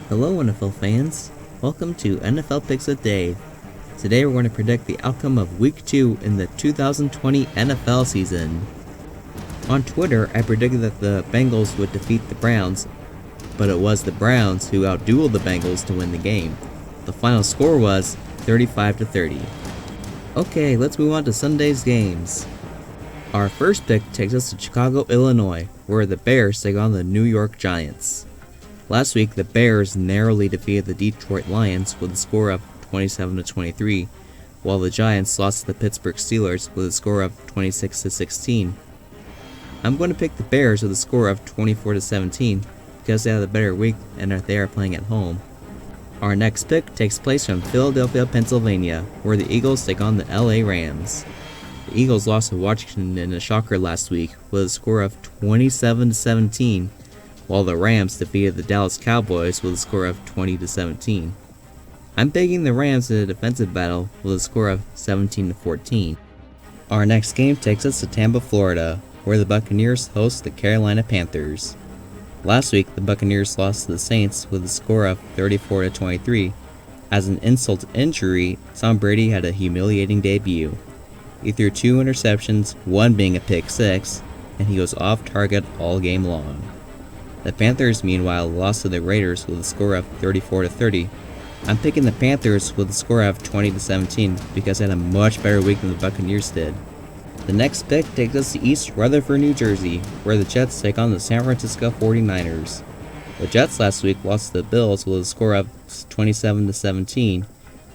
Hello NFL fans, welcome to NFL Picks with Dave. Today we're going to predict the outcome of Week 2 in the 2020 NFL season. On Twitter, I predicted that the Bengals would defeat the Browns, but it was the Browns who outdueled the Bengals to win the game. The final score was 35-30. Okay, let's move on to Sunday's games. Our first pick takes us to Chicago, Illinois, where the Bears take on the New York Giants. Last week, the Bears narrowly defeated the Detroit Lions with a score of 27-23, while the Giants lost to the Pittsburgh Steelers with a score of 26-16. I'm going to pick the Bears with a score of 24-17 because they had a better week and they are playing at home. Our next pick takes place from Philadelphia, Pennsylvania, where the Eagles take on the LA Rams. The Eagles lost to Washington in a shocker last week with a score of 27-17. While the Rams defeated the Dallas Cowboys with a score of 20-17. I'm picking the Rams in a defensive battle with a score of 17-14. Our next game takes us to Tampa, Florida, where the Buccaneers host the Carolina Panthers. Last week, the Buccaneers lost to the Saints with a score of 34-23. As an insult to injury, Tom Brady had a humiliating debut. He threw 2 interceptions, one being a pick six, and he was off target all game long. The Panthers, meanwhile, lost to the Raiders with a score of 34-30. I'm picking the Panthers with a score of 20-17 because they had a much better week than the Buccaneers did. The next pick takes us to East Rutherford, New Jersey, where the Jets take on the San Francisco 49ers. The Jets last week lost to the Bills with a score of 27-17,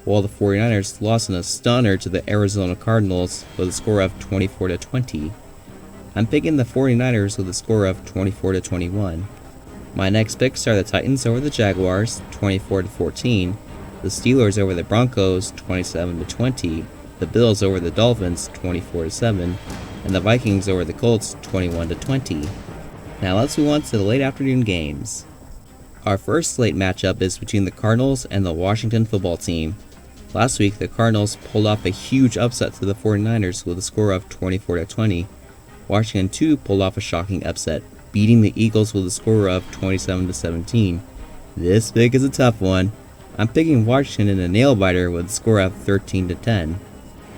while the 49ers lost in a stunner to the Arizona Cardinals with a score of 24-20. I'm picking the 49ers with a score of 24-21. My next picks are the Titans over the Jaguars, 24-14, the Steelers over the Broncos, 27-20, the Bills over the Dolphins, 24-7, and the Vikings over the Colts, 21-20. Now let's move on to the late afternoon games. Our first late matchup is between the Cardinals and the Washington football team. Last week, the Cardinals pulled off a huge upset to the 49ers with a score of 24-20. Washington too pulled off a shocking upset, beating the Eagles with a score of 27-17. This pick is a tough one. I'm picking Washington in a nail-biter with a score of 13-10.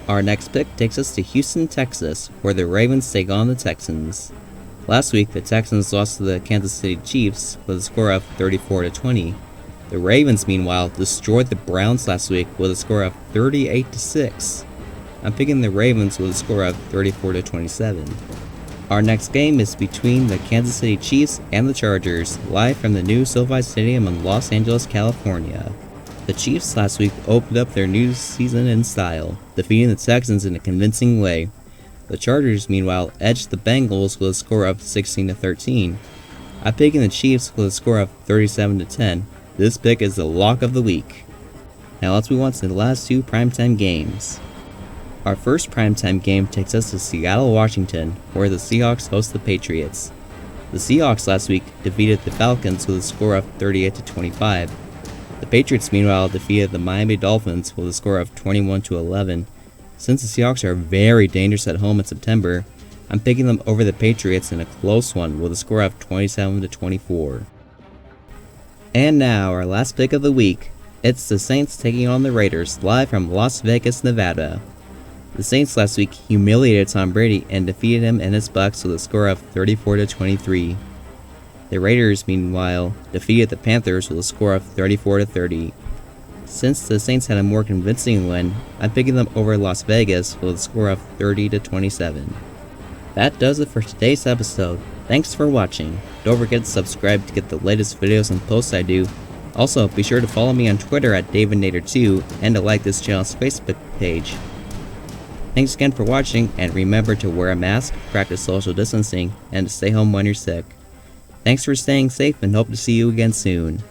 Our next pick takes us to Houston, Texas, where the Ravens take on the Texans. Last week, the Texans lost to the Kansas City Chiefs with a score of 34-20. The Ravens, meanwhile, destroyed the Browns last week with a score of 38-6. I'm picking the Ravens with a score of 34-27. Our next game is between the Kansas City Chiefs and the Chargers, live from the new SoFi Stadium in Los Angeles, California. The Chiefs last week opened up their new season in style, defeating the Texans in a convincing way. The Chargers, meanwhile, edged the Bengals with a score of 16-13. I'm picking the Chiefs with a score of 37-10. This pick is the lock of the week. Now let's move on to the last 2 primetime games. Our first primetime game takes us to Seattle, Washington, where the Seahawks host the Patriots. The Seahawks last week defeated the Falcons with a score of 38-25. The Patriots, meanwhile, defeated the Miami Dolphins with a score of 21-11. Since the Seahawks are very dangerous at home in September, I'm picking them over the Patriots in a close one with a score of 27-24. And now, our last pick of the week. It's the Saints taking on the Raiders, live from Las Vegas, Nevada. The Saints last week humiliated Tom Brady and defeated him and his Bucs with a score of 34-23. The Raiders, meanwhile, defeated the Panthers with a score of 34-30. Since the Saints had a more convincing win, I'm picking them over Las Vegas with a score of 30-27. That does it for today's episode. Thanks for watching. Don't forget to subscribe to get the latest videos and posts I do. Also, be sure to follow me on Twitter at DavidNader2 and to like this channel's Facebook page. Thanks again for watching, and remember to wear a mask, practice social distancing, and to stay home when you're sick. Thanks for staying safe and hope to see you again soon.